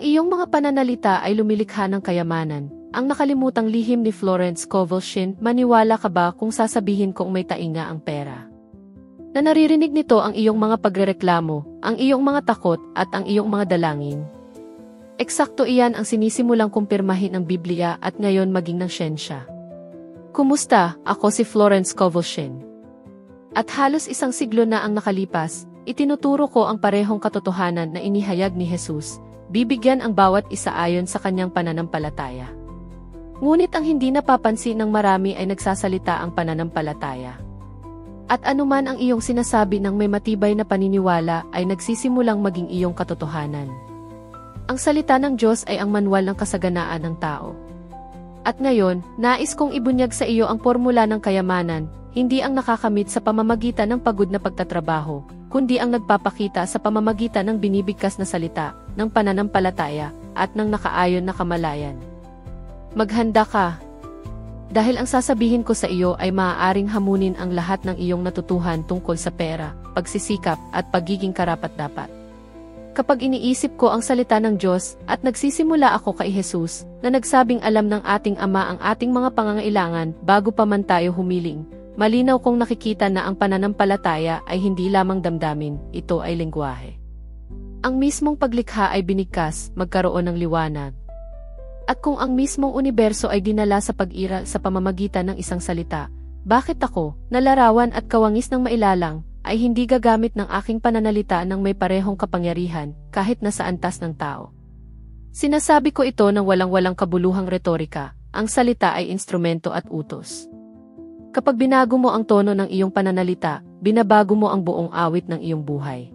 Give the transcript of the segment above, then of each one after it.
iyong mga pananalita ay lumilikha ng kayamanan, ang nakalimutang lihim ni Florence Scovel Shinn. Maniwala ka ba kung sasabihin kong may tainga ang pera? Na naririnig nito ang iyong mga pagrereklamo, ang iyong mga takot at ang iyong mga dalangin. Eksakto iyan ang sinisimulang kumpirmahin ng Biblia at ngayon maging ng siyensya. Kumusta? Ako si Florence Scovel Shinn. At halos isang siglo na ang nakalipas, itinuturo ko ang parehong katotohanan na inihayag ni Jesus, bibigyan ang bawat isa ayon sa kanyang pananampalataya. Ngunit ang hindi napapansin ng marami ay nagsasalita ang pananampalataya. At anuman ang iyong sinasabi ng may matibay na paniniwala ay nagsisimulang maging iyong katotohanan. Ang salita ng Diyos ay ang manual ng kasaganaan ng tao. At ngayon, nais kong ibunyag sa iyo ang formula ng kayamanan, hindi ang nakakamit sa pamamagitan ng pagod na pagtatrabaho, kundi ang nagpapakita sa pamamagitan ng binibigkas na salita, ng pananampalataya, at ng nakaayon na kamalayan. Maghanda ka. Dahil ang sasabihin ko sa iyo ay maaaring hamunin ang lahat ng iyong natutuhan tungkol sa pera, pagsisikap, at pagiging karapat-dapat. Kapag iniisip ko ang salita ng Diyos, at nagsisimula ako kay Jesus, na nagsabing alam ng ating Ama ang ating mga pangangailangan bago pa man tayo humiling, malinaw kong nakikita na ang pananampalataya ay hindi lamang damdamin, ito ay lengguwahe. Ang mismong paglikha ay binigkas, magkaroon ng liwanag. At kung ang mismong universo ay dinala sa pag-iral sa pamamagitan ng isang salita, bakit ako, na larawan at kawangis ng mailalang, ay hindi gagamit ng aking pananalita ng may parehong kapangyarihan, kahit nasa antas ng tao? Sinasabi ko ito ng walang-walang kabuluhang retorika, ang salita ay instrumento at utos. Kapag binago mo ang tono ng iyong pananalita, binabago mo ang buong awit ng iyong buhay.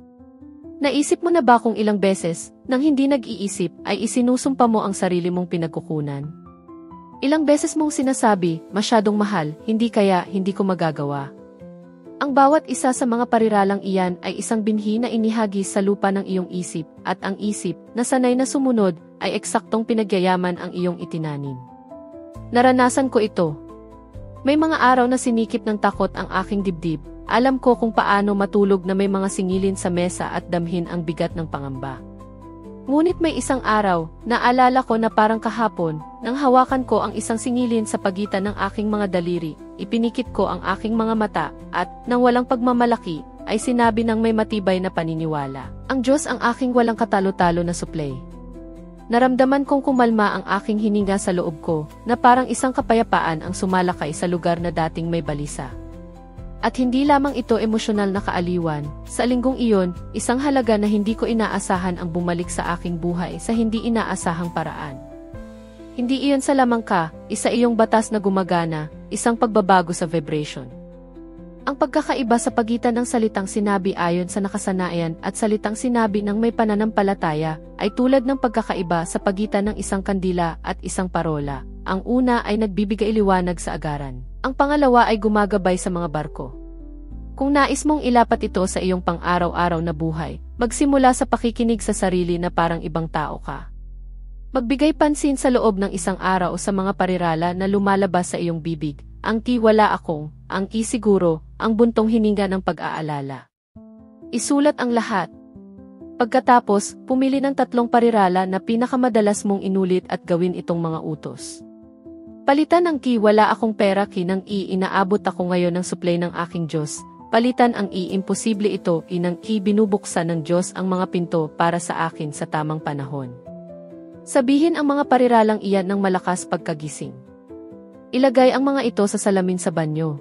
Naisip mo na ba kung ilang beses, nang hindi nag-iisip, ay isinusumpa mo ang sarili mong pinagkukunan? Ilang beses mong sinasabi, masyadong mahal, hindi kaya, hindi ko magagawa. Ang bawat isa sa mga pariralang iyan ay isang binhi na inihagis sa lupa ng iyong isip, at ang isip, na sanay na sumunod, ay eksaktong pinagyayaman ang iyong itinanim. Naranasan ko ito. May mga araw na sinikip ng takot ang aking dibdib. Alam ko kung paano matulog na may mga singilin sa mesa at damhin ang bigat ng pangamba. Ngunit may isang araw, naalala ko na parang kahapon, nang hawakan ko ang isang singilin sa pagitan ng aking mga daliri, ipinikit ko ang aking mga mata, at, nang walang pagmamalaki, ay sinabi ng may matibay na paniniwala, ang Diyos ang aking walang katalo-talo na suplay. Naramdaman kong kumalma ang aking hininga sa loob ko, na parang isang kapayapaan ang sumalakay sa lugar na dating may balisa. At hindi lamang ito emosyonal na kaaliwan, sa linggong iyon, isang halaga na hindi ko inaasahan ang bumalik sa aking buhay sa hindi inaasahang paraan. Hindi iyon sa lamang ka, isa iyong batas na gumagana, isang pagbabago sa vibration. Ang pagkakaiba sa pagitan ng salitang sinabi ayon sa nakasanayan at salitang sinabi ng may pananampalataya, ay tulad ng pagkakaiba sa pagitan ng isang kandila at isang parola. Ang una ay nagbibigay liwanag sa agaran. Ang pangalawa ay gumagabay sa mga barko. Kung nais mong ilapat ito sa iyong pang-araw-araw na buhay, magsimula sa pakikinig sa sarili na parang ibang tao ka. Magbigay pansin sa loob ng isang araw sa mga parirala na lumalabas sa iyong bibig, ang wala akong, ang siguro, ang buntong hininga ng pag-aalala. Isulat ang lahat. Pagkatapos, pumili ng 3 parirala na pinakamadalas mong inulit at gawin itong mga utos. Palitan ang wala akong pera ng inaabot ako ngayon ng supply ng aking Diyos. Palitan ang imposible ito ng binubuksan ng Diyos ang mga pinto para sa akin sa tamang panahon. Sabihin ang mga pariralang iyan ng malakas pagkagising. Ilagay ang mga ito sa salamin sa banyo.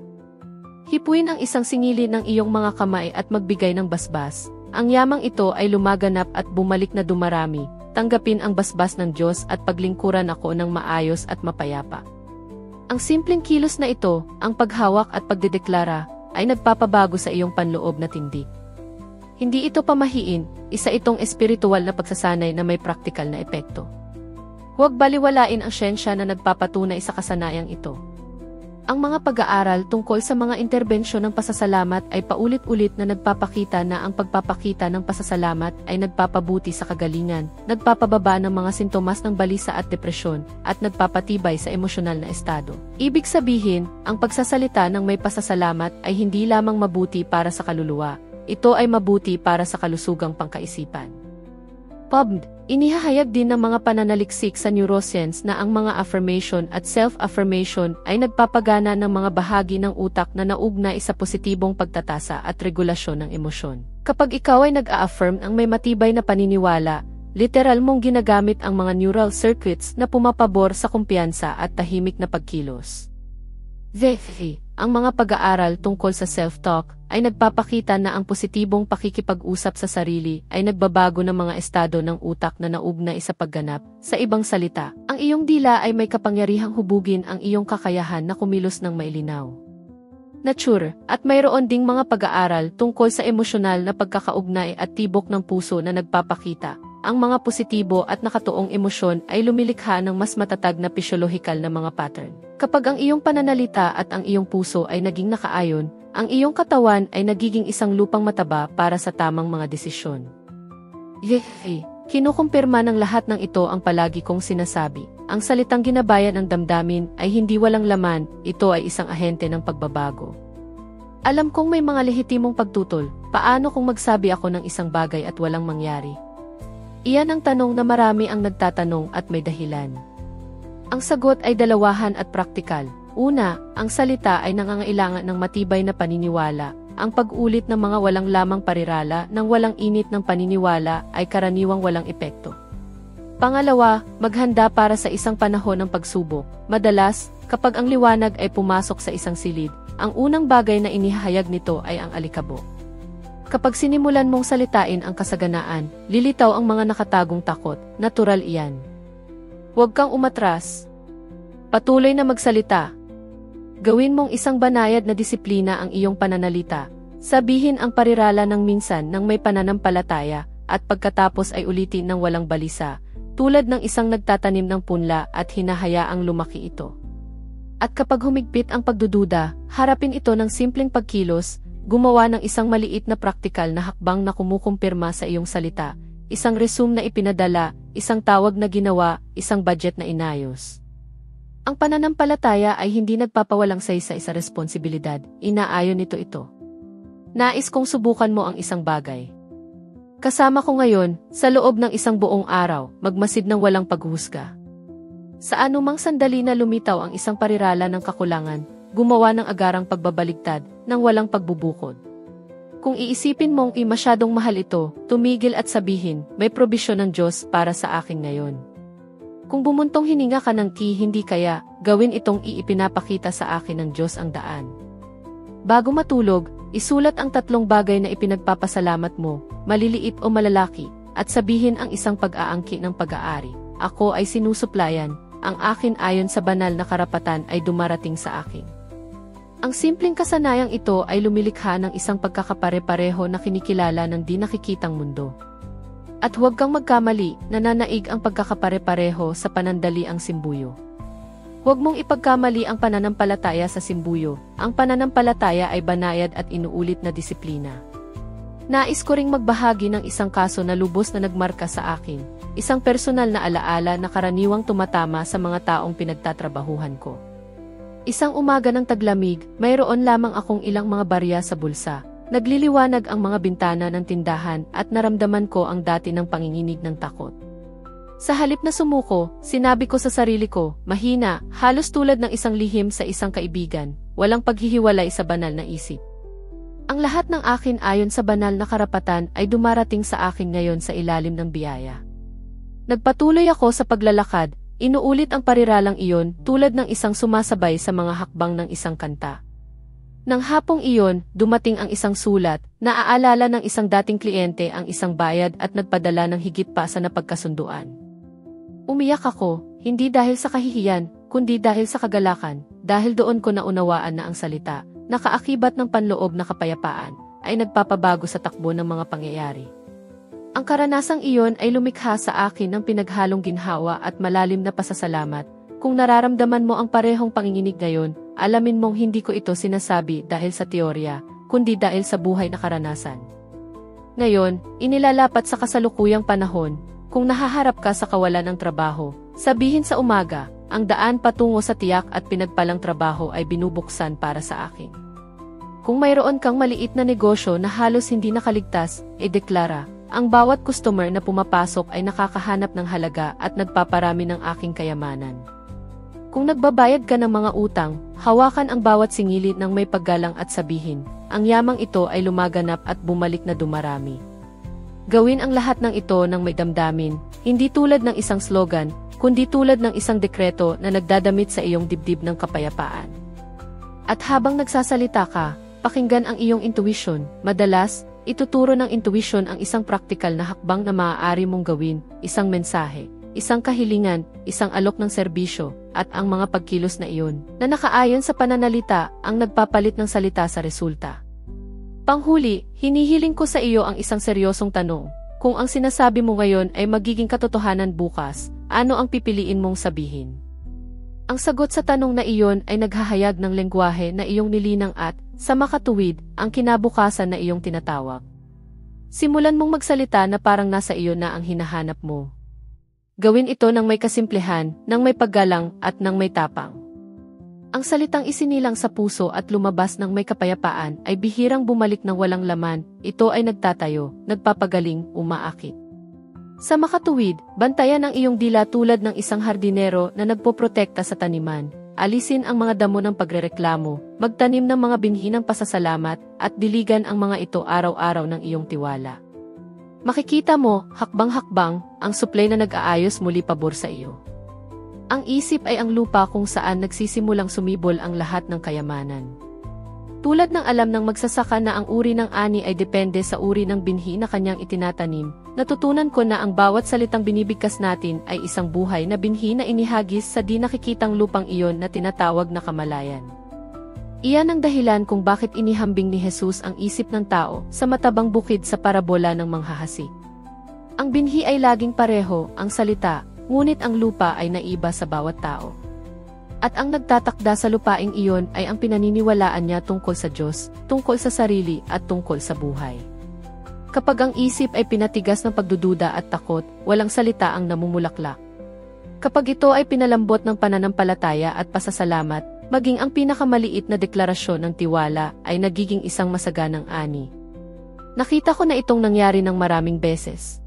Hipuin ang isang singilin ng iyong mga kamay at magbigay ng basbas. Ang yamang ito ay lumaganap at bumalik na dumarami. Tanggapin ang basbas ng Diyos at paglingkuran ako ng maayos at mapayapa. Ang simpleng kilos na ito, ang paghawak at pagdedeklara, ay nagpapabago sa iyong panloob na tindig. Hindi ito pamahiin, isa itong espiritual na pagsasanay na may praktikal na epekto. Huwag baliwalain ang siyensya na nagpapatunay sa kasanayang ito. Ang mga pag-aaral tungkol sa mga interbensyon ng pasasalamat ay paulit-ulit na nagpapakita na ang pagpapakita ng pasasalamat ay nagpapabuti sa kagalingan, nagpapababa ng mga sintomas ng balisa at depresyon, at nagpapatibay sa emosyonal na estado. Ibig sabihin, ang pagsasalita ng may pasasalamat ay hindi lamang mabuti para sa kaluluwa, ito ay mabuti para sa kalusugang pangkaisipan. Inihahayag din ng mga pananaliksik sa neuroscience na ang mga affirmation at self-affirmation ay nagpapagana ng mga bahagi ng utak na naugnay sa positibong pagtatasa at regulasyon ng emosyon. Kapag ikaw ay nag-a-affirm ang may matibay na paniniwala, literal mong ginagamit ang mga neural circuits na pumapabor sa kumpiyansa at tahimik na pagkilos. Ang mga pag-aaral tungkol sa self-talk ay nagpapakita na ang positibong pakikipag-usap sa sarili ay nagbabago ng mga estado ng utak na naugnay sa pagganap. Sa ibang salita, ang iyong dila ay may kapangyarihang hubugin ang iyong kakayahan na kumilos ng mailinaw. Nature, at mayroon ding mga pag-aaral tungkol sa emosyonal na pagkakaugnay at tibok ng puso na nagpapakita. Ang mga positibo at nakatuong emosyon ay lumilikha ng mas matatag na pisyolohikal na mga pattern. Kapag ang iyong pananalita at ang iyong puso ay naging nakaayon, ang iyong katawan ay nagiging isang lupang mataba para sa tamang mga desisyon. Kinukumpirma ng lahat ng ito ang palagi kong sinasabi. Ang salitang ginabayan ng damdamin ay hindi walang laman, ito ay isang ahente ng pagbabago. Alam kong may mga lehitimong pagtutol, paano kung magsabi ako ng isang bagay at walang mangyari? Iyan ang tanong na marami ang nagtatanong at may dahilan. Ang sagot ay dalawahan at praktikal. Una, ang salita ay nangangailangan ng matibay na paniniwala. Ang pag-ulit ng mga walang lamang parirala ng walang init ng paniniwala ay karaniwang walang epekto. Pangalawa, maghanda para sa isang panahon ng pagsubok. Madalas, kapag ang liwanag ay pumasok sa isang silid, ang unang bagay na inihahayag nito ay ang alikabok. Kapag sinimulan mong salitain ang kasaganaan, lilitaw ang mga nakatagong takot, natural iyan. Huwag kang umatras. Patuloy na magsalita. Gawin mong isang banayad na disiplina ang iyong pananalita. Sabihin ang parirala ng minsan ng may pananampalataya, at pagkatapos ay ulitin ng walang balisa, tulad ng isang nagtatanim ng punla at hinahayaang lumaki ito. At kapag humigpit ang pagdududa, harapin ito ng simpleng pagkilos, gumawa ng isang maliit na praktikal na hakbang na kumukumpirma sa iyong salita, isang resume na ipinadala, isang tawag na ginawa, isang budget na inayos. Ang pananampalataya ay hindi nagpapawalang saysay sa responsibilidad, inaayon nito ito. Nais kong subukan mo ang isang bagay. Kasama ko ngayon, sa loob ng isang buong araw, magmasid ng walang paghuhusga. Sa anumang sandali na lumitaw ang isang parirala ng kakulangan, gumawa ng agarang pagbabaligtad, nang walang pagbubukod. Kung iisipin mong masyadong mahal ito, tumigil at sabihin, may probisyon ng Diyos para sa akin ngayon. Kung bumuntong hininga ka ng hindi kaya, gawin itong iipinapakita sa akin ng Diyos ang daan. Bago matulog, isulat ang 3 bagay na ipinagpapasalamat mo, maliliit o malalaki, at sabihin ang isang pag-aangki ng pag-aari. Ako ay sinusuplayan, ang akin ayon sa banal na karapatan ay dumarating sa akin. Ang simpleng kasanayang ito ay lumilikha ng isang pagkakapare-pareho na kinikilala ng di nakikitang mundo. At huwag kang magkamali, nananaig ang pagkakapare-pareho sa panandaliang simbuyo. Huwag mong ipagkamali ang pananampalataya sa simbuyo, ang pananampalataya ay banayad at inuulit na disiplina. Nais ko ring magbahagi ng isang kaso na lubos na nagmarka sa akin, isang personal na alaala na karaniwang tumatama sa mga taong pinagtatrabahuhan ko. Isang umaga ng taglamig, mayroon lamang akong ilang mga barya sa bulsa. Nagliliwanag ang mga bintana ng tindahan at naramdaman ko ang dati ng panginginig ng takot. Sa halip na sumuko, sinabi ko sa sarili ko, mahina, halos tulad ng isang lihim sa isang kaibigan, walang paghihiwalay sa banal na isip. Ang lahat ng akin ayon sa banal na karapatan ay dumarating sa akin ngayon sa ilalim ng biyaya. Nagpatuloy ako sa paglalakad, inuulit ang pariralang iyon tulad ng isang sumasabay sa mga hakbang ng isang kanta. Nang hapong iyon, dumating ang isang sulat, naaalala ng isang dating kliyente ang isang bayad at nagpadala ng higit pa sa napagkasunduan. Umiyak ako, hindi dahil sa kahihiyan, kundi dahil sa kagalakan, dahil doon ko naunawaan na ang salita, na kaakibat ng panloob na kapayapaan, ay nagpapabago sa takbo ng mga pangyayari. Ang karanasang iyon ay lumikha sa akin ng pinaghalong ginhawa at malalim na pasasalamat. Kung nararamdaman mo ang parehong panginginig ngayon, alamin mong hindi ko ito sinasabi dahil sa teorya, kundi dahil sa buhay na karanasan. Ngayon, inilalapat sa kasalukuyang panahon, kung nahaharap ka sa kawalan ng trabaho, sabihin sa umaga, ang daan patungo sa tiyak at pinagpalang trabaho ay binubuksan para sa akin. Kung mayroon kang maliit na negosyo na halos hindi nakaligtas, ideklara, ang bawat customer na pumapasok ay nakakahanap ng halaga at nagpaparami ng aking kayamanan. Kung nagbabayad ka ng mga utang, hawakan ang bawat singilid ng may paggalang at sabihin, ang yamang ito ay lumaganap at bumalik na dumarami. Gawin ang lahat ng ito ng may damdamin, hindi tulad ng isang slogan, kundi tulad ng isang dekreto na nagdadamit sa iyong dibdib ng kapayapaan. At habang nagsasalita ka, pakinggan ang iyong intuition. Madalas, ituturo ng intuition ang isang praktikal na hakbang na maaari mong gawin, isang mensahe, isang kahilingan, isang alok ng serbisyo, at ang mga pagkilos na iyon, na nakaayon sa pananalita, ang nagpapalit ng salita sa resulta. Panghuli, hinihiling ko sa iyo ang isang seryosong tanong. Kung ang sinasabi mo ngayon ay magiging katotohanan bukas, ano ang pipiliin mong sabihin? Ang sagot sa tanong na iyon ay naghahayag ng lengguwahe na iyong nilinang at, sa makatuwid, ang kinabukasan na iyong tinatawag. Simulan mong magsalita na parang nasa iyo na ang hinahanap mo. Gawin ito ng may kasimplihan, ng may paggalang, at ng may tapang. Ang salitang isinilang sa puso at lumabas ng may kapayapaan ay bihirang bumalik ng walang laman, ito ay nagtatayo, nagpapagaling, umaakit. Sa makatuwid, bantayan ang iyong dila tulad ng isang hardinero na nagpoprotekta sa taniman. Alisin ang mga damo ng pagrereklamo, magtanim ng mga binhi ng pasasalamat, at diligan ang mga ito araw-araw ng iyong tiwala. Makikita mo, hakbang-hakbang, ang suplay na nag-aayos muli pabor sa iyo. Ang isip ay ang lupa kung saan nagsisimulang sumibol ang lahat ng kayamanan. Tulad ng alam ng magsasaka na ang uri ng ani ay depende sa uri ng binhi na kanyang itinatanim, natutunan ko na ang bawat salitang binibigkas natin ay isang buhay na binhi na inihagis sa di nakikitang lupang iyon na tinatawag na kamalayan. Iyan ang dahilan kung bakit inihambing ni Jesus ang isip ng tao sa matabang bukid sa parabola ng manghahasi. Ang binhi ay laging pareho, ang salita, ngunit ang lupa ay naiba sa bawat tao. At ang nagtatakda sa lupaing iyon ay ang pinaniniwalaan niya tungkol sa Diyos, tungkol sa sarili at tungkol sa buhay. Kapag ang isip ay pinatigas ng pagdududa at takot, walang salita ang namumulaklak. Kapag ito ay pinalambot ng pananampalataya at pasasalamat, maging ang pinakamaliit na deklarasyon ng tiwala ay nagiging isang masaganang ani. Nakita ko na itong nangyari ng maraming beses.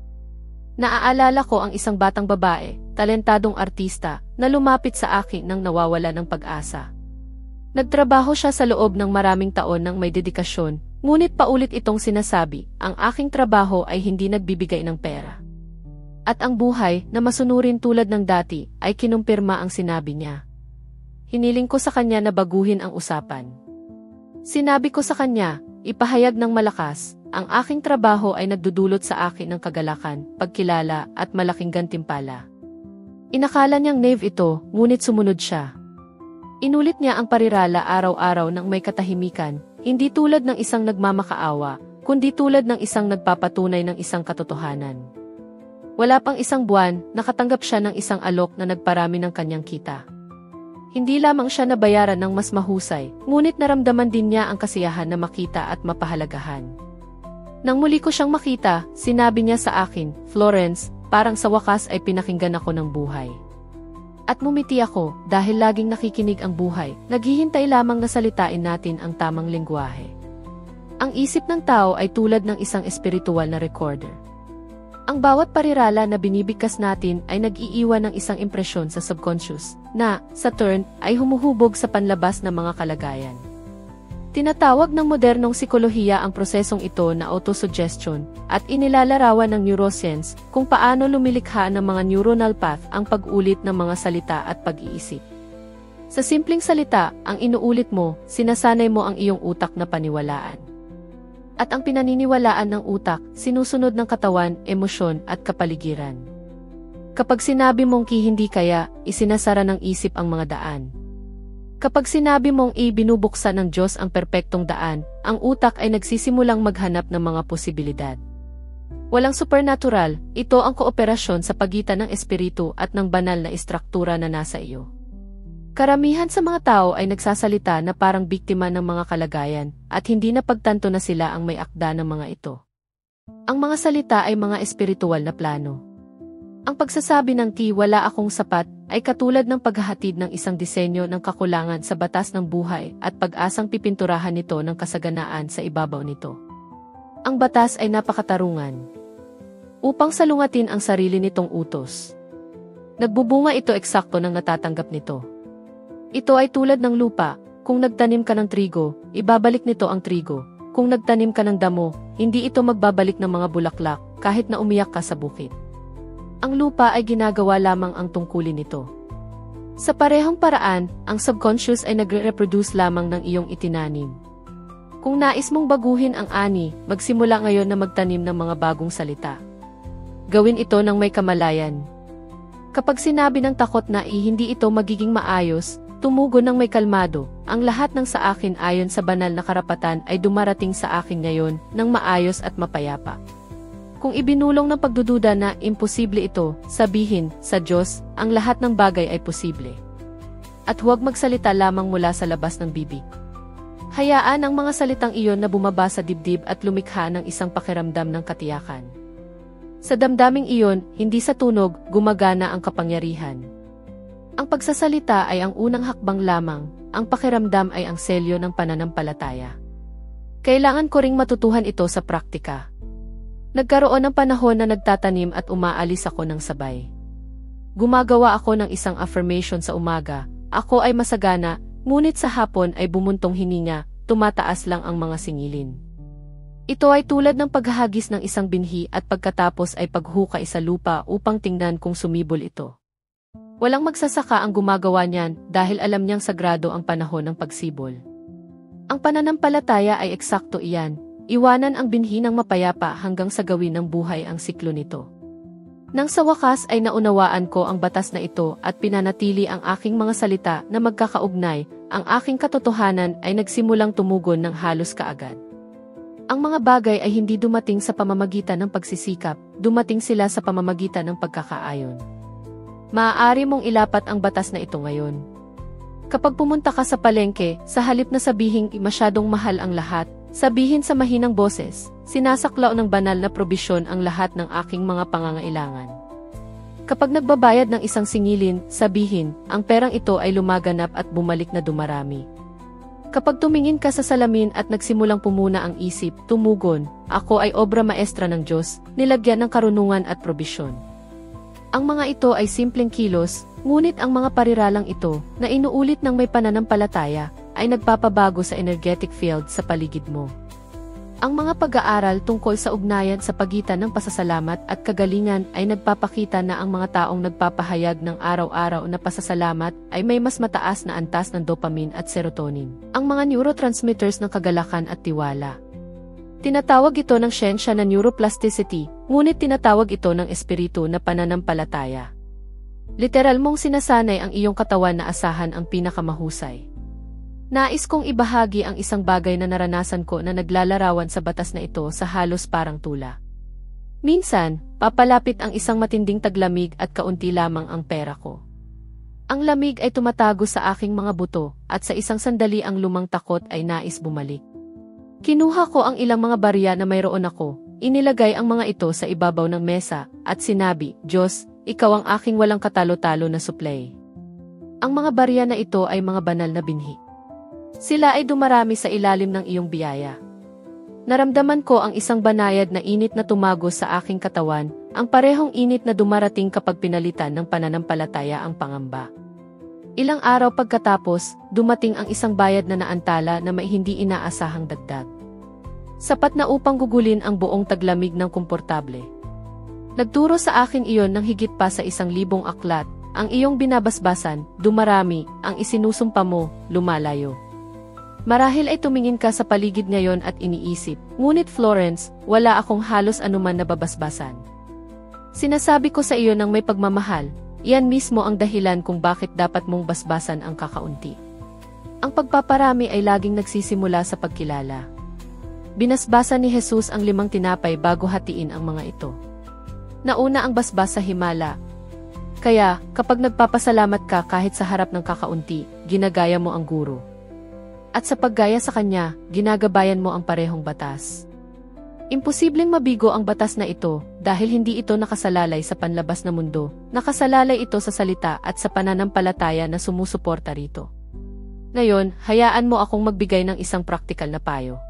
Naaalala ko ang isang batang babae, talentadong artista, na lumapit sa akin nang nawawala ng pag-asa. Nagtrabaho siya sa loob ng maraming taon ng may dedikasyon, ngunit paulit itong sinasabi, ang aking trabaho ay hindi nagbibigay ng pera. At ang buhay, na masunurin tulad ng dati, ay kinumpirma ang sinabi niya. Hiniling ko sa kanya na baguhin ang usapan. Sinabi ko sa kanya, ipahayag ng malakas, ang aking trabaho ay nagdudulot sa akin ng kagalakan, pagkilala, at malaking gantimpala. Inakala niyang naive ito, ngunit sumunod siya. Inulit niya ang parirala araw-araw ng may katahimikan, hindi tulad ng isang nagmamakaawa, kundi tulad ng isang nagpapatunay ng isang katotohanan. Wala pang isang buwan, nakatanggap siya ng isang alok na nagparami ng kanyang kita. Hindi lamang siya nabayaran ng mas mahusay, ngunit naramdaman din niya ang kasiyahan na makita at mapahalagahan. Nang muli ko siyang makita, sinabi niya sa akin, Florence, parang sa wakas ay pinakinggan ako ng buhay. At mumiti ako, dahil laging nakikinig ang buhay, naghihintay lamang na salitain natin ang tamang lengguwahe. Ang isip ng tao ay tulad ng isang espiritual na recorder. Ang bawat parirala na binibigkas natin ay nag-iiwan ng isang impresyon sa subconscious, na, sa turn, ay humuhubog sa panlabas ng mga kalagayan. Tinatawag ng modernong psikolohiya ang prosesong ito na autosuggestion, at inilalarawan ng neuroscience kung paano lumilikha ng mga neuronal path ang pag-ulit ng mga salita at pag-iisip. Sa simpleng salita, ang inuulit mo, sinasanay mo ang iyong utak na paniwalaan. At ang pinaniniwalaan ng utak, sinusunod ng katawan, emosyon at kapaligiran. Kapag sinabi mong hindi kaya, isinasara ng isip ang mga daan. Kapag sinabi mong ibinubuksan ng Diyos ang perpektong daan, ang utak ay nagsisimulang maghanap ng mga posibilidad. Walang supernatural, ito ang kooperasyon sa pagitan ng espiritu at ng banal na istruktura na nasa iyo. Karamihan sa mga tao ay nagsasalita na parang biktima ng mga kalagayan, at hindi napagtanto na sila ang may akda ng mga ito. Ang mga salita ay mga espiritual na plano. Ang pagsasabi ng wala akong sapat ay katulad ng paghahatid ng isang disenyo ng kakulangan sa batas ng buhay at pag-asang pipinturahan nito ng kasaganaan sa ibabaw nito. Ang batas ay napakatarungan. upang salungatin ang sarili nitong utos. Nagbubunga ito eksakto ng natatanggap nito. Ito ay tulad ng lupa, kung nagtanim ka ng trigo, ibabalik nito ang trigo. Kung nagtanim ka ng damo, hindi ito magbabalik ng mga bulaklak kahit na umiyak ka sa bukid. Ang lupa ay ginagawa lamang ang tungkulin nito. Sa parehong paraan, ang subconscious ay nagre-reproduce lamang ng iyong itinanim. Kung nais mong baguhin ang ani, magsimula ngayon na magtanim ng mga bagong salita. Gawin ito ng may kamalayan. Kapag sinabi ng takot na hindi ito magiging maayos, tumugon ng may kalmado, ang lahat ng sa akin ayon sa banal na karapatan ay dumarating sa akin ngayon ng maayos at mapayapa. Kung ibinulong ng pagdududa na imposible ito, sabihin, sa Diyos, ang lahat ng bagay ay posible. At huwag magsalita lamang mula sa labas ng bibig. Hayaan ang mga salitang iyon na bumaba sa dibdib at lumikha ng isang pakiramdam ng katiyakan. Sa damdaming iyon, hindi sa tunog, gumagana ang kapangyarihan. Ang pagsasalita ay ang unang hakbang lamang, ang pakiramdam ay ang selyo ng pananampalataya. Kailangan ko ring matutuhan ito sa praktika. Nagkaroon ng panahon na nagtatanim at umaalis ako ng sabay. Gumagawa ako ng isang affirmation sa umaga, ako ay masagana, ngunit sa hapon ay bumuntong hininga, tumataas lang ang mga singilin. Ito ay tulad ng paghahagis ng isang binhi at pagkatapos ay paghukay sa lupa upang tingnan kung sumibol ito. Walang magsasaka ang gumagawa niyan dahil alam niyang sagrado ang panahon ng pagsibol. Ang pananampalataya ay eksakto iyan. Iwanan ang binhi ng mapayapa hanggang sa gawin ng buhay ang siklo nito. Nang sa wakas ay naunawaan ko ang batas na ito at pinanatili ang aking mga salita na magkakaugnay, ang aking katotohanan ay nagsimulang tumugon ng halos kaagad. Ang mga bagay ay hindi dumating sa pamamagitan ng pagsisikap, dumating sila sa pamamagitan ng pagkakaayon. Maaari mong ilapat ang batas na ito ngayon. Kapag pumunta ka sa palengke, sa halip na sabihing masyadong mahal ang lahat, sabihin sa mahinang boses, sinasaklaw ng banal na probisyon ang lahat ng aking mga pangangailangan. Kapag nagbabayad ng isang singilin, sabihin, ang perang ito ay lumaganap at bumalik na dumarami. Kapag tumingin ka sa salamin at nagsimulang pumuna ang isip, tumugon, ako ay obra maestra ng Diyos, nilagyan ng karunungan at probisyon. Ang mga ito ay simpleng kilos, ngunit ang mga pariralang ito, na inuulit ng may pananampalataya, ay nagpapabago sa energetic field sa paligid mo. Ang mga pag-aaral tungkol sa ugnayan sa pagitan ng pasasalamat at kagalingan ay nagpapakita na ang mga taong nagpapahayag ng araw-araw na pasasalamat ay may mas mataas na antas ng dopamine at serotonin, ang mga neurotransmitters ng kagalakan at tiwala. Tinatawag ito ng siyensya na neuroplasticity, ngunit tinatawag ito ng espiritu na pananampalataya. Literal mong sinasanay ang iyong katawan na asahan ang pinakamahusay. Nais kong ibahagi ang isang bagay na naranasan ko na naglalarawan sa batas na ito sa halos parang tula. Minsan, papalapit ang isang matinding taglamig at kaunti lamang ang pera ko. Ang lamig ay tumatago sa aking mga buto at sa isang sandali ang lumang takot ay nais bumalik. Kinuha ko ang ilang mga barya na mayroon ako, inilagay ang mga ito sa ibabaw ng mesa at sinabi, Diyos, ikaw ang aking walang katalo-talo na supply. Ang mga barya na ito ay mga banal na binhi. Sila ay dumarami sa ilalim ng iyong biyaya. Naramdaman ko ang isang banayad na init na tumagos sa aking katawan, ang parehong init na dumarating kapag pinalitan ng pananampalataya ang pangamba. Ilang araw pagkatapos, dumating ang isang bayad na naantala na may hindi inaasahang dagdag. Sapat na upang gugulin ang buong taglamig ng komportable. Nagturo sa akin iyon ng higit pa sa 1,000 aklat, ang iyong binabasbasan, dumarami, ang isinusumpa mo, lumalayo. Marahil ay tumingin ka sa paligid ngayon at iniisip, ngunit Florence, wala akong halos anuman nababasbasan. Sinasabi ko sa iyo ng may pagmamahal, iyan mismo ang dahilan kung bakit dapat mong basbasan ang kakaunti. Ang pagpaparami ay laging nagsisimula sa pagkilala. Binasbasan ni Jesus ang 5 tinapay bago hatiin ang mga ito. Nauna ang basbas sa himala. Kaya, kapag nagpapasalamat ka kahit sa harap ng kakaunti, ginagaya mo ang guro. At sa paggaya sa kanya, ginagabayan mo ang parehong batas. Imposibleng mabigo ang batas na ito dahil hindi ito nakasalalay sa panlabas na mundo, nakasalalay ito sa salita at sa pananampalataya na sumusuporta rito. Ngayon, hayaan mo akong magbigay ng isang praktikal na payo.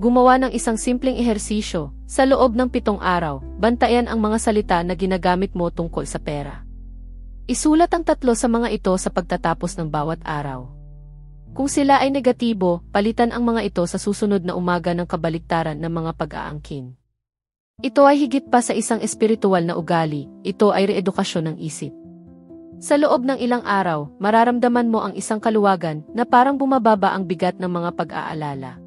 Gumawa ng isang simpleng ehersisyo, sa loob ng 7 araw, bantayan ang mga salita na ginagamit mo tungkol sa pera. Isulat ang 3 sa mga ito sa pagtatapos ng bawat araw. Kung sila ay negatibo, palitan ang mga ito sa susunod na umaga ng kabaliktaran ng mga pag-aangkin. Ito ay higit pa sa isang espiritual na ugali, ito ay reedukasyon ng isip. Sa loob ng ilang araw, mararamdaman mo ang isang kaluwagan na parang bumababa ang bigat ng mga pag-aalala.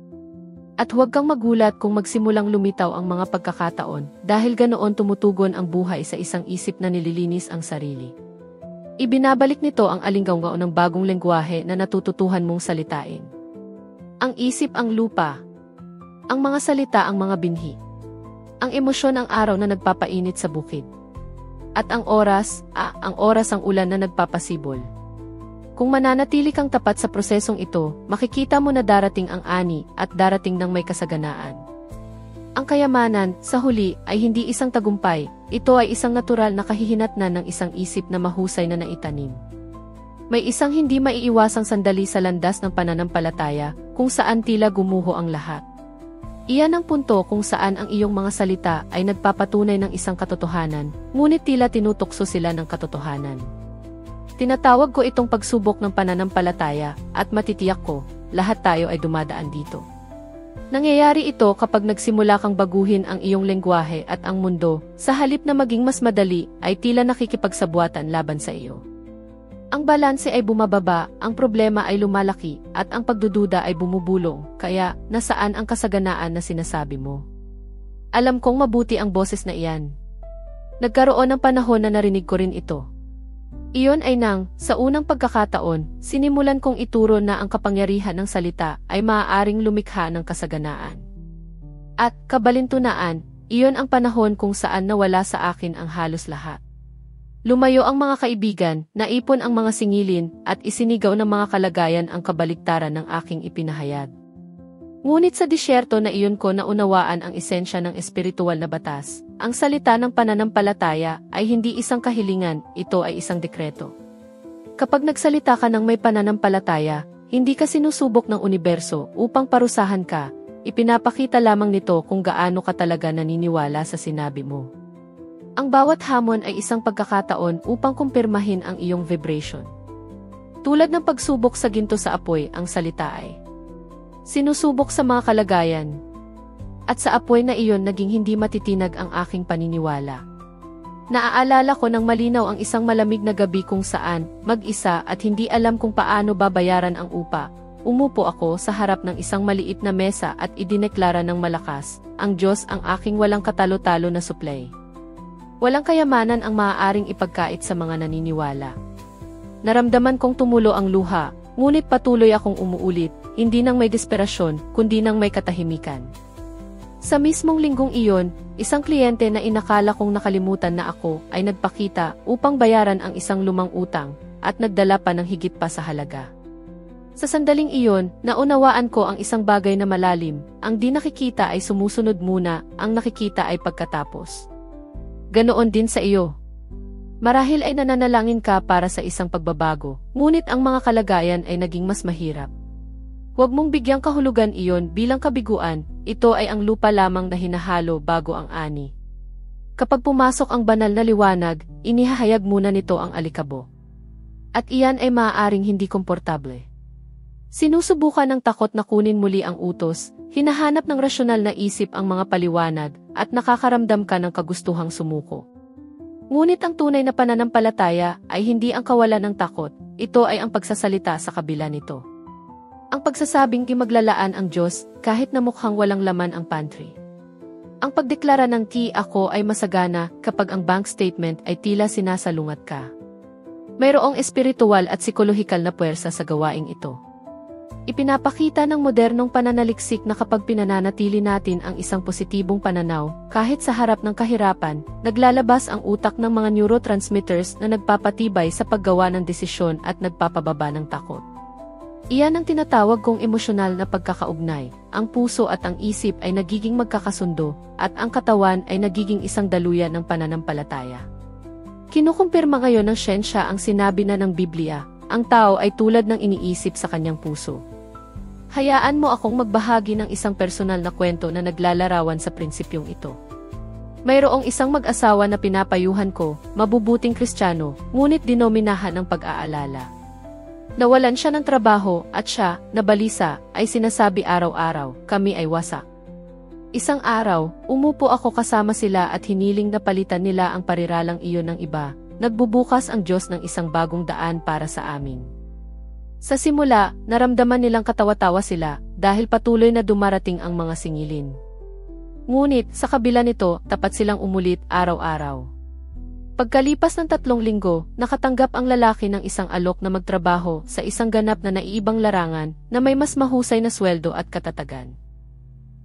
At huwag kang magulat kung magsimulang lumitaw ang mga pagkakataon dahil ganoon tumutugon ang buhay sa isang isip na nililinis ang sarili. Ibinabalik nito ang alinggaw ng bagong lengguwahe na natututuhan mong salitain. Ang isip ang lupa. Ang mga salita ang mga binhi. Ang emosyon ang araw na nagpapainit sa bukid. At ang oras ang ulan na nagpapasibol. Kung mananatili kang tapat sa prosesong ito, makikita mo na darating ang ani at darating ng may kasaganaan. Ang kayamanan, sa huli, ay hindi isang tagumpay, ito ay isang natural na kahihinatnan ng isang isip na mahusay na naitanim. May isang hindi maiiwasang sandali sa landas ng pananampalataya, kung saan tila gumuho ang lahat. Iyan ang punto kung saan ang iyong mga salita ay nagpapatunay ng isang katotohanan, ngunit tila tinutukso sila ng katotohanan. Tinatawag ko itong pagsubok ng pananampalataya, at matitiyak ko, lahat tayo ay dumadaan dito. Nangyayari ito kapag nagsimula kang baguhin ang iyong lengguwahe at ang mundo, sa halip na maging mas madali, ay tila nakikipagsabwatan laban sa iyo. Ang balanse ay bumababa, ang problema ay lumalaki, at ang pagdududa ay bumubulong, kaya, nasaan ang kasaganaan na sinasabi mo? Alam kong mabuti ang boses na iyan. Nagkaroon ng panahon na narinig ko rin ito. Iyon ay sa unang pagkakataon, sinimulan kong ituro na ang kapangyarihan ng salita ay maaaring lumikha ng kasaganaan. At, kabalintunaan, iyon ang panahon kung saan nawala sa akin ang halos lahat. Lumayo ang mga kaibigan, naipon ang mga singilin, at isinigaw ng mga kalagayan ang kabaliktaran ng aking ipinahayag. Ngunit sa disyerto na iyon ko naunawaan ang esensya ng espiritual na batas. Ang salita ng pananampalataya ay hindi isang kahilingan, ito ay isang dekreto. Kapag nagsalita ka ng may pananampalataya, hindi ka sinusubok ng universo upang parusahan ka, ipinapakita lamang nito kung gaano ka talaga naniniwala sa sinabi mo. Ang bawat hamon ay isang pagkakataon upang kumpirmahin ang iyong vibration. Tulad ng pagsubok sa ginto sa apoy, ang salita ay sinusubok sa mga kalagayan. At sa apoy na iyon naging hindi matitinag ang aking paniniwala. Naaalala ko ng malinaw ang isang malamig na gabi kung saan, mag-isa at hindi alam kung paano babayaran ang upa, umupo ako sa harap ng isang maliit na mesa at idineklara ng malakas, ang Diyos ang aking walang katalo-talo na suplay. Walang kayamanan ang maaaring ipagkait sa mga naniniwala. Naramdaman kong tumulo ang luha, ngunit patuloy akong umuulit, hindi nang may desperasyon, kundi nang may katahimikan. Sa mismong linggong iyon, isang kliyente na inakala kong nakalimutan na ako ay nagpakita upang bayaran ang isang lumang utang at nagdala pa ng higit pa sa halaga. Sa sandaling iyon, naunawaan ko ang isang bagay na malalim, ang di nakikita ay sumusunod muna, ang nakikita ay pagkatapos. Ganoon din sa iyo. Marahil ay nananalangin ka para sa isang pagbabago, ngunit ang mga kalagayan ay naging mas mahirap. Huwag mong bigyang kahulugan iyon bilang kabiguan, ito ay ang lupa lamang na hinahalo bago ang ani. Kapag pumasok ang banal na liwanag, inihahayag muna nito ang alikabo. At iyan ay maaaring hindi komportable. Sinusubukan ng takot na kunin muli ang utos, hinahanap ng rasyonal na isip ang mga paliwanag, at nakakaramdam ka ng kagustuhang sumuko. Ngunit ang tunay na pananampalataya ay hindi ang kawalan ng takot, ito ay ang pagsasalita sa kabila nito. Ang pagsasabing maglalaan ang Diyos kahit na mukhang walang laman ang pantry. Ang pagdeklara ng ako ay masagana kapag ang bank statement ay tila sinasalungat ka. Mayroong espiritual at psikolohikal na puwersa sa gawaing ito. Ipinapakita ng modernong pananaliksik na kapag pinananatili natin ang isang positibong pananaw, kahit sa harap ng kahirapan, naglalabas ang utak ng mga neurotransmitters na nagpapatibay sa paggawa ng desisyon at nagpapababa ng takot. Iyan ang tinatawag kong emosyonal na pagkakaugnay. Ang puso at ang isip ay nagiging magkakasundo, at ang katawan ay nagiging isang daluyan ng pananampalataya. Kinukumpirma ngayon ng siyensya ang sinabi na ng Biblia, ang tao ay tulad ng iniisip sa kanyang puso. Hayaan mo akong magbahagi ng isang personal na kwento na naglalarawan sa prinsipyong ito. Mayroong isang mag-asawa na pinapayuhan ko, mabubuting Kristiyano, ngunit dinominahan ng pag-aalala. Nawalan siya ng trabaho at siya, na balisa, ay sinasabi araw-araw, kami ay wasak. Isang araw, umupo ako kasama sila at hiniling na palitan nila ang pariralang iyon ng iba. Nagbubukas ang Diyos ng isang bagong daan para sa amin. Sa simula, naramdaman nilang katawa-tawa sila dahil patuloy na dumarating ang mga singilin. Ngunit, sa kabila nito, tapat silang umulit araw-araw. Pagkalipas ng 3 linggo, nakatanggap ang lalaki ng isang alok na magtrabaho sa isang ganap na naiibang larangan na may mas mahusay na sweldo at katatagan.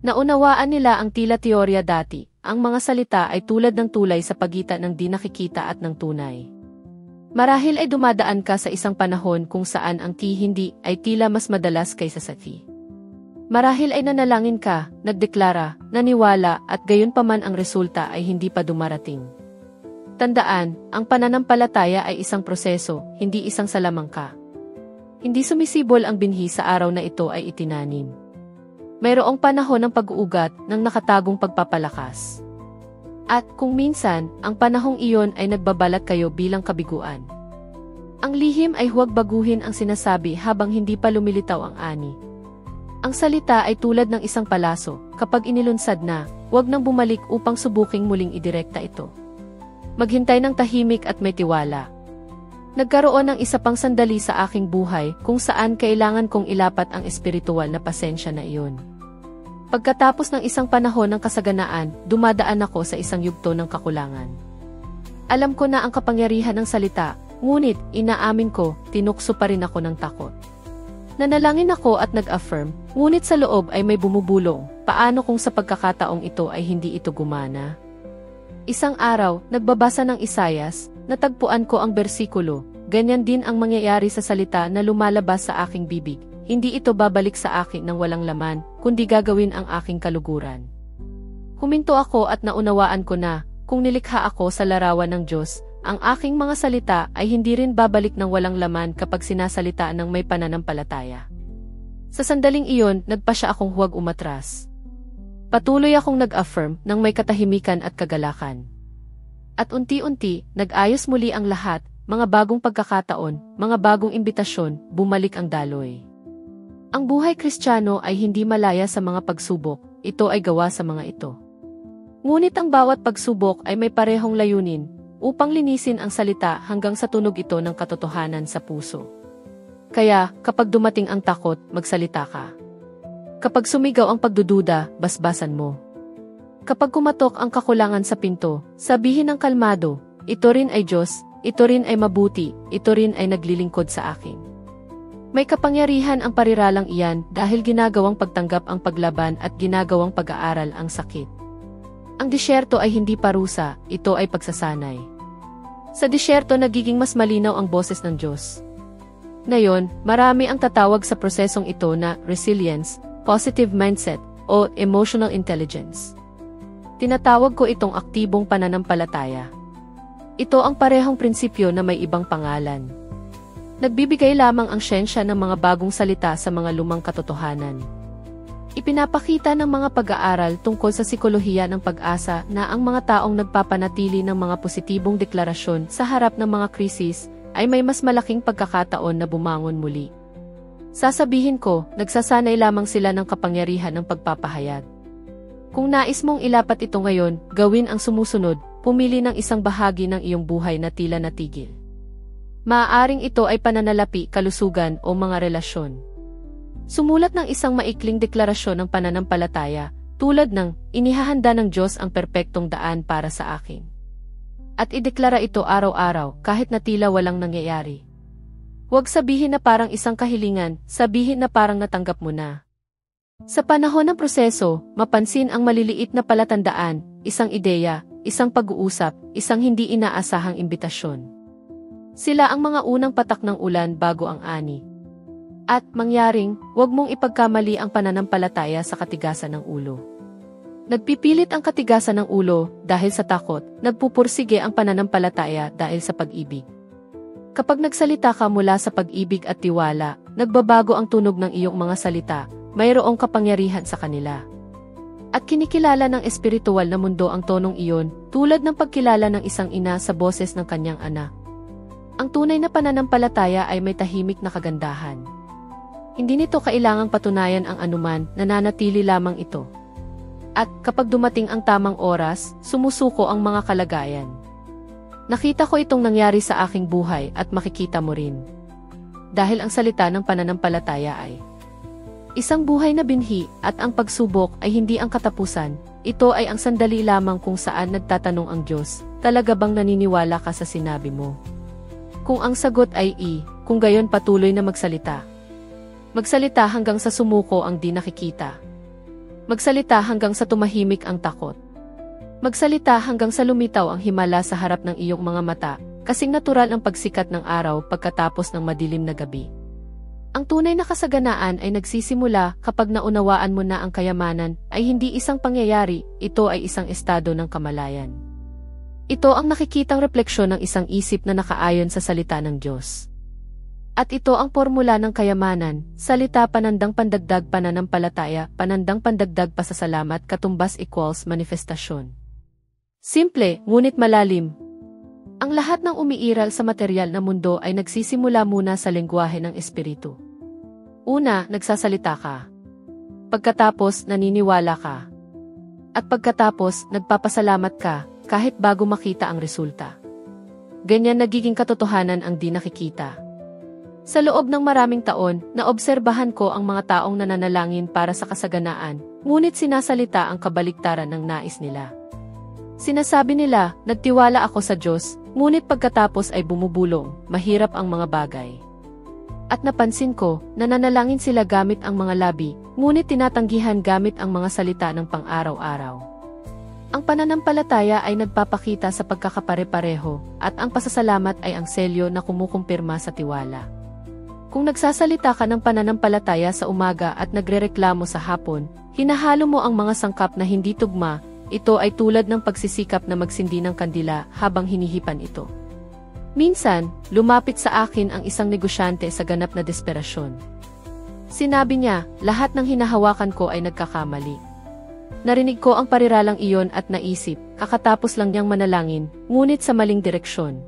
Naunawaan nila ang tila teorya dati, ang mga salita ay tulad ng tulay sa pagitan ng di nakikita at ng tunay. Marahil ay dumadaan ka sa isang panahon kung saan ang hindi ay tila mas madalas kaysa sa Marahil ay nanalangin ka, nagdeklara, naniwala at gayon paman ang resulta ay hindi pa dumarating. Tandaan, ang pananampalataya ay isang proseso, hindi isang salamangka. Hindi sumisibol ang binhi sa araw na ito ay itinanim. Mayroong panahon ng pag-uugat ng nakatagong pagpapalakas. At kung minsan, ang panahong iyon ay nagbabalat kayo bilang kabiguan. Ang lihim ay huwag baguhin ang sinasabi habang hindi pa lumilitaw ang ani. Ang salita ay tulad ng isang palaso, kapag inilunsad na, huwag nang bumalik upang subuking muling idirekta ito. Maghintay ng tahimik at may tiwala. Nagkaroon ng isa pang sandali sa aking buhay kung saan kailangan kong ilapat ang espiritual na pasensya na iyon. Pagkatapos ng isang panahon ng kasaganaan, dumadaan ako sa isang yugto ng kakulangan. Alam ko na ang kapangyarihan ng salita, ngunit inaamin ko, tinukso pa rin ako ng takot. Nanalangin ako at nag-affirm, ngunit sa loob ay may bumubulong, paano kung sa pagkakataong ito ay hindi ito gumana? Isang araw, nagbabasa ng Isayas, natagpuan ko ang bersikulo, ganyan din ang mangyayari sa salita na lumalabas sa aking bibig, hindi ito babalik sa akin ng walang laman, kundi gagawin ang aking kaluguran. Huminto ako at naunawaan ko na, kung nilikha ako sa larawan ng Diyos, ang aking mga salita ay hindi rin babalik ng walang laman kapag sinasalita ng may pananampalataya. Sa sandaling iyon, nagpasya akong huwag umatras. Patuloy akong nag-affirm ng may katahimikan at kagalakan. At unti-unti, nag-ayos muli ang lahat, mga bagong pagkakataon, mga bagong imbitasyon, bumalik ang daloy. Ang buhay Kristiyano ay hindi malaya sa mga pagsubok, ito ay gawa sa mga ito. Ngunit ang bawat pagsubok ay may parehong layunin, upang linisin ang salita hanggang sa tunog ito ng katotohanan sa puso. Kaya, kapag dumating ang takot, magsalita ka. Kapag sumigaw ang pagdududa, basbasan mo. Kapag kumatok ang kakulangan sa pinto, sabihin ng kalmado, ito rin ay Diyos, ito rin ay mabuti, ito rin ay naglilingkod sa akin. May kapangyarihan ang pariralang iyan dahil ginagawang pagtanggap ang paglaban at ginagawang pag-aaral ang sakit. Ang disyerto ay hindi parusa, ito ay pagsasanay. Sa disyerto nagiging mas malinaw ang boses ng Diyos. Ngayon, marami ang tatawag sa prosesong ito na resilience, positive mindset, o emotional intelligence. Tinatawag ko itong aktibong pananampalataya. Ito ang parehong prinsipyo na may ibang pangalan. Nagbibigay lamang ang siyensya ng mga bagong salita sa mga lumang katotohanan. Ipinapakita ng mga pag-aaral tungkol sa sikolohiya ng pag-asa na ang mga taong nagpapanatili ng mga positibong deklarasyon sa harap ng mga krisis ay may mas malaking pagkakataon na bumangon muli. Sasabihin ko, nagsasanay lamang sila ng kapangyarihan ng pagpapahayag. Kung nais mong ilapat ito ngayon, gawin ang sumusunod, pumili ng isang bahagi ng iyong buhay na tila natigil. Maaaring ito ay pananalapi, kalusugan o mga relasyon. Sumulat ng isang maikling deklarasyon ng pananampalataya, tulad ng, inihahanda ng Diyos ang perpektong daan para sa akin. At ideklara ito araw-araw kahit na tila walang nangyayari. Huwag sabihin na parang isang kahilingan, sabihin na parang natanggap mo na. Sa panahon ng proseso, mapansin ang maliliit na palatandaan, isang ideya, isang pag-uusap, isang hindi inaasahang imbitasyon. Sila ang mga unang patak ng ulan bago ang ani. At, mangyaring, huwag mong ipagkamali ang pananampalataya sa katigasan ng ulo. Nagpipilit ang katigasan ng ulo dahil sa takot, nagpupursige ang pananampalataya dahil sa pag-ibig. Kapag nagsalita ka mula sa pag-ibig at tiwala, nagbabago ang tunog ng iyong mga salita, mayroong kapangyarihan sa kanila. At kinikilala ng espiritual na mundo ang tonong iyon, tulad ng pagkilala ng isang ina sa boses ng kanyang anak. Ang tunay na pananampalataya ay may tahimik na kagandahan. Hindi nito kailangang patunayan ang anuman, nananatili lamang ito. At kapag dumating ang tamang oras, sumusuko ang mga kalagayan. Nakita ko itong nangyari sa aking buhay at makikita mo rin. Dahil ang salita ng pananampalataya ay isang buhay na binhi at ang pagsubok ay hindi ang katapusan, ito ay ang sandali lamang kung saan nagtatanong ang Diyos, talaga bang naniniwala ka sa sinabi mo? Kung ang sagot ay kung gayon patuloy na magsalita. Magsalita hanggang sa sumuko ang di nakikita. Magsalita hanggang sa tumahimik ang takot. Magsalita hanggang sa lumitaw ang himala sa harap ng iyong mga mata, kasing natural ang pagsikat ng araw pagkatapos ng madilim na gabi. Ang tunay na kasaganaan ay nagsisimula kapag naunawaan mo na ang kayamanan ay hindi isang pangyayari, ito ay isang estado ng kamalayan. Ito ang nakikitang refleksyon ng isang isip na nakaayon sa salita ng Diyos. At ito ang formula ng kayamanan, salita panandang pandagdag pananampalataya, panandang pandagdag pasasalamat katumbas equals manifestasyon. Simple, ngunit malalim. Ang lahat ng umiiral sa material na mundo ay nagsisimula muna sa lengguwahe ng espiritu. Una, nagsasalita ka. Pagkatapos, naniniwala ka. At pagkatapos, nagpapasalamat ka, kahit bago makita ang resulta. Ganyan nagiging katotohanan ang di nakikita. Sa loob ng maraming taon, naobserbahan ko ang mga taong nananalangin para sa kasaganaan, ngunit sinasalita ang kabaliktaran ng nais nila. Sinasabi nila, nagtiwala ako sa Diyos, ngunit pagkatapos ay bumubulong, mahirap ang mga bagay. At napansin ko, nananalangin sila gamit ang mga labi, ngunit tinatanggihan gamit ang mga salita ng pang-araw-araw. Ang pananampalataya ay nagpapakita sa pagkakapare-pareho, at ang pasasalamat ay ang selyo na kumukumpirma sa tiwala. Kung nagsasalita ka ng pananampalataya sa umaga at nagrereklamo sa hapon, hinahalo mo ang mga sangkap na hindi tugma. Ito ay tulad ng pagsisikap na magsindi ng kandila habang hinihipan ito. Minsan, lumapit sa akin ang isang negosyante sa ganap na desperasyon. Sinabi niya, lahat ng hinahawakan ko ay nagkakamali. Narinig ko ang pariralang iyon at naisip, kakatapos lang niyang manalangin, ngunit sa maling direksyon.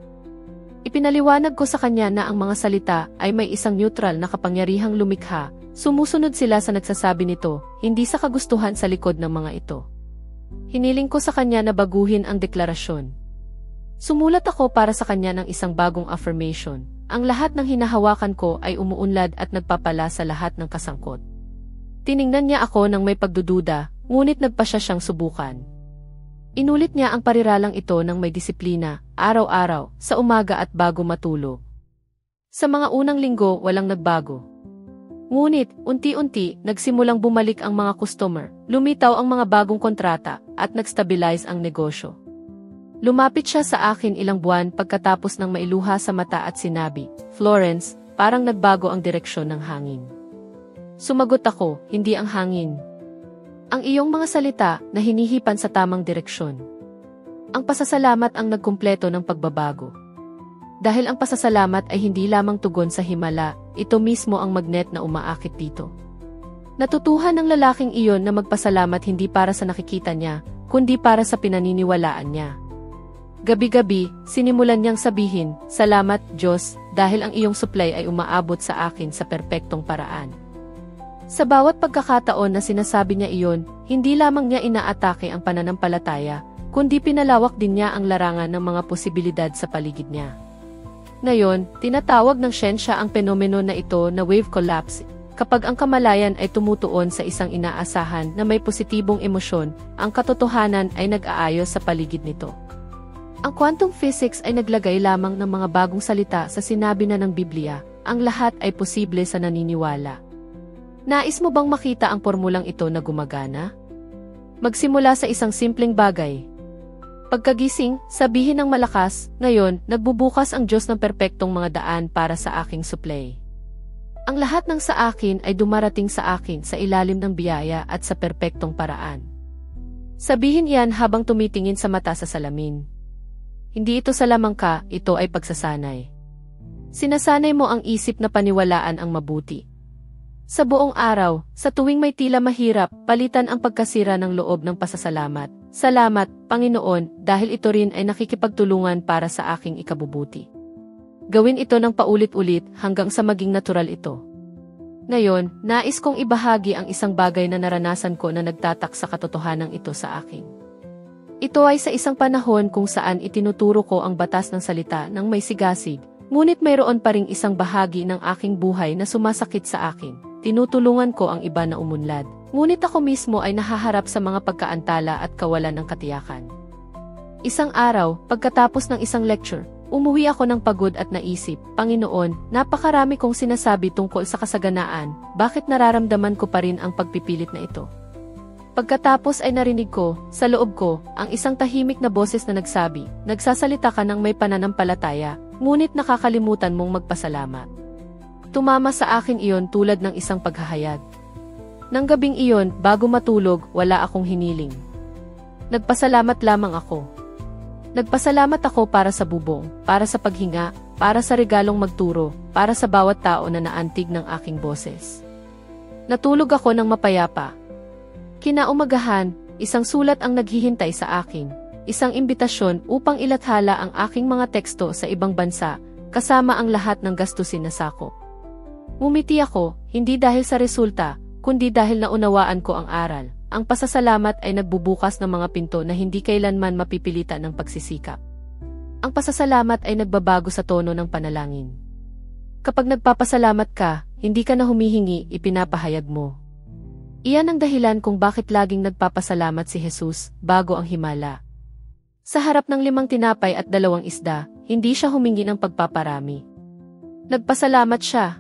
Ipinaliwanag ko sa kanya na ang mga salita ay may isang neutral na kapangyarihang lumikha, sumusunod sila sa nagsasabi nito, hindi sa kagustuhan sa likod ng mga ito. Hiniling ko sa kanya na baguhin ang deklarasyon. Sumulat ako para sa kanya ng isang bagong affirmation. Ang lahat ng hinahawakan ko ay umuunlad at nagpapala sa lahat ng kasangkot. Tiningnan niya ako ng may pagdududa, ngunit nagpasya siyang subukan. Inulit niya ang pariralang ito ng may disiplina, araw-araw, sa umaga at bago matulog. Sa mga unang linggo, walang nagbago. Ngunit, unti-unti, nagsimulang bumalik ang mga customer, lumitaw ang mga bagong kontrata, at nag-stabilize ang negosyo. Lumapit siya sa akin ilang buwan pagkatapos ng mailuha sa mata at sinabi, Florence, parang nagbago ang direksyon ng hangin. Sumagot ako, hindi ang hangin. Ang iyong mga salita na hinihipan sa tamang direksyon. Ang pasasalamat ang nagkumpleto ng pagbabago. Dahil ang pasasalamat ay hindi lamang tugon sa himala, ito mismo ang magnet na umaakit dito. Natutuhan ng lalaking iyon na magpasalamat hindi para sa nakikita niya, kundi para sa pinaniniwalaan niya. Gabi-gabi, sinimulan niyang sabihin, salamat, Diyos, dahil ang iyong supply ay umaabot sa akin sa perpektong paraan. Sa bawat pagkakataon na sinasabi niya iyon, hindi lamang niya inaatake ang pananampalataya, kundi pinalawak din niya ang larangan ng mga posibilidad sa paligid niya. Ngayon, tinatawag ng siyensya ang penomeno na ito na wave collapse. Kapag ang kamalayan ay tumutuon sa isang inaasahan na may positibong emosyon, ang katotohanan ay nag-aayos sa paligid nito. Ang quantum physics ay naglagay lamang ng mga bagong salita sa sinabi na ng Biblia, ang lahat ay posible sa naniniwala. Nais mo bang makita ang formulang ito na gumagana? Magsimula sa isang simpleng bagay. Pagkagising, sabihin ng malakas, ngayon, nagbubukas ang Diyos ng perpektong mga daan para sa aking supply. Ang lahat ng sa akin ay dumarating sa akin sa ilalim ng biyaya at sa perpektong paraan. Sabihin yan habang tumitingin sa mata sa salamin. Hindi ito salamangka, ito ay pagsasanay. Sinasanay mo ang isip na paniwalaan ang mabuti. Sa buong araw, sa tuwing may tila mahirap, palitan ang pagkasira ng loob ng pasasalamat. Salamat, Panginoon, dahil ito rin ay nakikipagtulungan para sa aking ikabubuti. Gawin ito ng paulit-ulit hanggang sa maging natural ito. Ngayon, nais kong ibahagi ang isang bagay na naranasan ko na nagtatak sa katotohanan ito sa akin. Ito ay sa isang panahon kung saan itinuturo ko ang batas ng salita ng may sigasig, ngunit mayroon pa ring isang bahagi ng aking buhay na sumasakit sa akin. Tinutulungan ko ang iba na umunlad, ngunit ako mismo ay nahaharap sa mga pagkaantala at kawalan ng katiyakan. Isang araw, pagkatapos ng isang lecture, umuwi ako ng pagod at naisip, Panginoon, napakarami kong sinasabi tungkol sa kasaganaan, bakit nararamdaman ko pa rin ang pagpipilit na ito? Pagkatapos ay narinig ko, sa loob ko, ang isang tahimik na boses na nagsabi, nagsasalita ka ng may pananampalataya, ngunit nakakalimutan mong magpasalamat. Tumama sa akin iyon tulad ng isang paghahayag. Nang gabing iyon, bago matulog, wala akong hiniling. Nagpasalamat lamang ako. Nagpasalamat ako para sa bubong, para sa paghinga, para sa regalong magturo, para sa bawat tao na naantig ng aking boses. Natulog ako ng mapayapa. Kinaumagahan, isang sulat ang naghihintay sa akin, isang imbitasyon upang ilathala ang aking mga teksto sa ibang bansa, kasama ang lahat ng gastusin na sakop. Ngumiti ako, hindi dahil sa resulta, kundi dahil naunawaan ko ang aral. Ang pasasalamat ay nagbubukas ng mga pinto na hindi kailanman mapipilitan ng pagsisikap. Ang pasasalamat ay nagbabago sa tono ng panalangin. Kapag nagpapasalamat ka, hindi ka na humihingi, ipinapahayag mo. Iyan ang dahilan kung bakit laging nagpapasalamat si Jesus, bago ang himala. Sa harap ng 5 tinapay at 2 isda, hindi siya humingi ng pagpaparami. Nagpasalamat siya.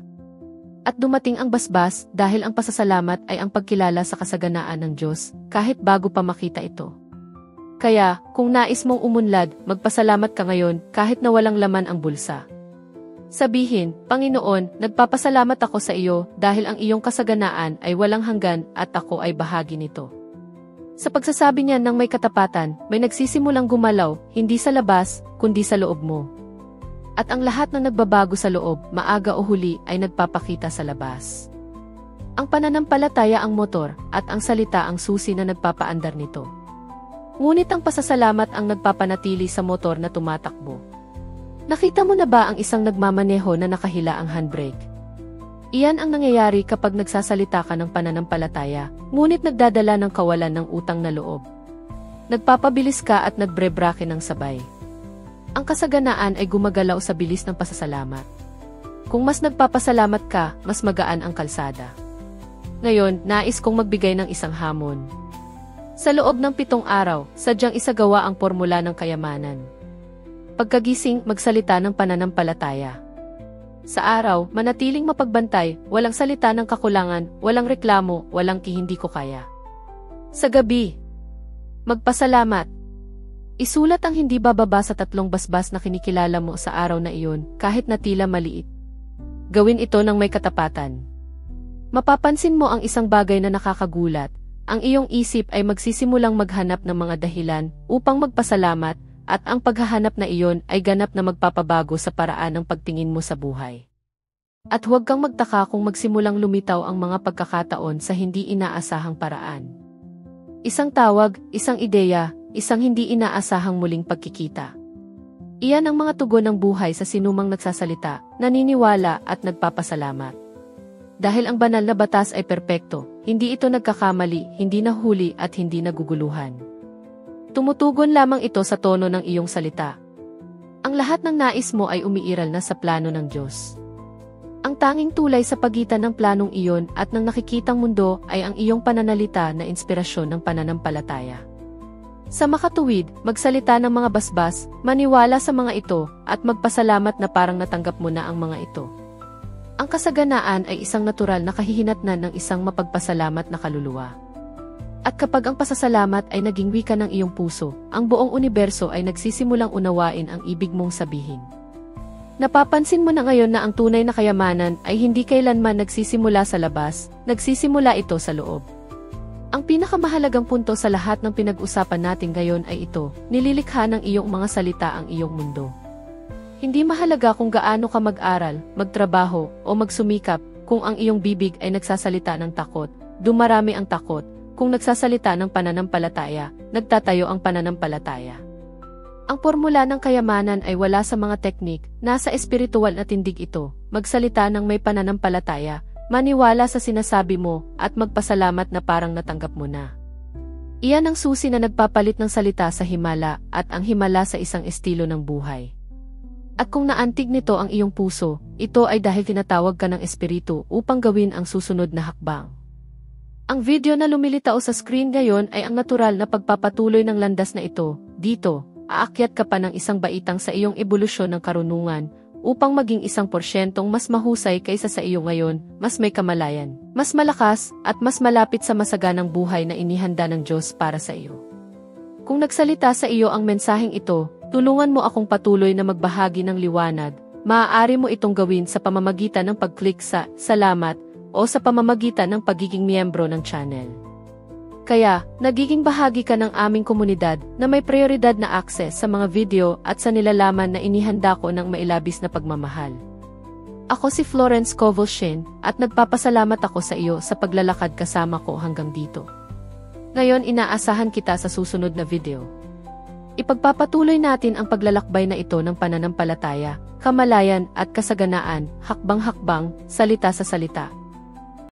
At dumating ang basbas dahil ang pasasalamat ay ang pagkilala sa kasaganaan ng Diyos, kahit bago pa makita ito. Kaya, kung nais mong umunlad, magpasalamat ka ngayon kahit na walang laman ang bulsa. Sabihin, Panginoon, nagpapasalamat ako sa iyo dahil ang iyong kasaganaan ay walang hanggan at ako ay bahagi nito. Sa pagsasabi niya ng may katapatan, may nagsisimulang gumalaw, hindi sa labas, kundi sa loob mo. At ang lahat na nagbabago sa loob, maaga o huli, ay nagpapakita sa labas. Ang pananampalataya ang motor, at ang salita ang susi na nagpapaandar nito. Ngunit ang pasasalamat ang nagpapanatili sa motor na tumatakbo. Nakita mo na ba ang isang nagmamaneho na nakahila ang handbrake? Iyan ang nangyayari kapag nagsasalita ka ng pananampalataya, ngunit nagdadala ng kawalan ng utang na loob. Nagpapabilis ka at nagbre-brake ng sabay. Ang kasaganaan ay gumagalaw sa bilis ng pasasalamat. Kung mas nagpapasalamat ka, mas magaan ang kalsada. Ngayon, nais kong magbigay ng isang hamon. Sa loob ng 7 araw, sadyang isagawa ang formula ng kayamanan. Pagkagising, magsalita ng pananampalataya. Sa araw, manatiling mapagbantay, walang salita ng kakulangan, walang reklamo, walang hindi ko kaya. Sa gabi, magpasalamat. Isulat ang hindi bababa sa 3 basbas na kinikilala mo sa araw na iyon, kahit na tila maliit. Gawin ito ng may katapatan. Mapapansin mo ang isang bagay na nakakagulat, ang iyong isip ay magsisimulang maghanap ng mga dahilan upang magpasalamat, at ang paghahanap na iyon ay ganap na magpapabago sa paraan ng pagtingin mo sa buhay. At huwag kang magtaka kung magsimulang lumitaw ang mga pagkakataon sa hindi inaasahang paraan. Isang tawag, isang ideya, isang hindi inaasahang muling pagkikita. Iyan ang mga tugon ng buhay sa sinumang nagsasalita, naniniwala at nagpapasalamat. Dahil ang banal na batas ay perpekto, hindi ito nagkakamali, hindi nahuli at hindi naguguluhan. Tumutugon lamang ito sa tono ng iyong salita. Ang lahat ng nais mo ay umiiral na sa plano ng Diyos. Ang tanging tulay sa pagitan ng planong iyon at ng nakikitang mundo ay ang iyong pananalita na inspirasyon ng pananampalataya. Sa makatuwid, magsalita ng mga basbas, maniwala sa mga ito, at magpasalamat na parang natanggap mo na ang mga ito. Ang kasaganaan ay isang natural na kahihinatnan ng isang mapagpasalamat na kaluluwa. At kapag ang pasasalamat ay naging wika ng iyong puso, ang buong universo ay nagsisimulang unawain ang ibig mong sabihin. Napapansin mo na ngayon na ang tunay na kayamanan ay hindi kailanman nagsisimula sa labas, nagsisimula ito sa loob. Ang pinakamahalagang punto sa lahat ng pinag-usapan natin ngayon ay ito, nililikha ng iyong mga salita ang iyong mundo. Hindi mahalaga kung gaano ka mag-aral, magtrabaho, o magsumikap, kung ang iyong bibig ay nagsasalita ng takot, dumarami ang takot. Kung nagsasalita ng pananampalataya, nagtatayo ang pananampalataya. Ang formula ng kayamanan ay wala sa mga teknik, nasa espiritual na tindig ito. Magsalita ng may pananampalataya, maniwala sa sinasabi mo, at magpasalamat na parang natanggap mo na. Iyan ang susi na nagpapalit ng salita sa himala, at ang himala sa isang estilo ng buhay. At kung naantig nito ang iyong puso, ito ay dahil tinatawag ka ng espiritu upang gawin ang susunod na hakbang. Ang video na lumilitaw sa screen ngayon ay ang natural na pagpapatuloy ng landas na ito. Dito, aakyat ka pa ng isang baitang sa iyong ebolusyon ng karunungan upang maging 1% mas mahusay kaysa sa iyo ngayon, mas may kamalayan, mas malakas, at mas malapit sa masaganang buhay na inihanda ng Diyos para sa iyo. Kung nagsalita sa iyo ang mensaheng ito, tulungan mo akong patuloy na magbahagi ng liwanag. Maaari mo itong gawin sa pamamagitan ng pag-click sa "Salamat" o sa pamamagitan ng pagiging miyembro ng channel. Kaya, nagiging bahagi ka ng aming komunidad na may prioridad na access sa mga video at sa nilalaman na inihanda ko ng mailabis na pagmamahal. Ako si Florence Covalchin at nagpapasalamat ako sa iyo sa paglalakad kasama ko hanggang dito. Ngayon inaasahan kita sa susunod na video. Ipagpapatuloy natin ang paglalakbay na ito ng pananampalataya, kamalayan at kasaganaan, hakbang-hakbang, salita sa salita.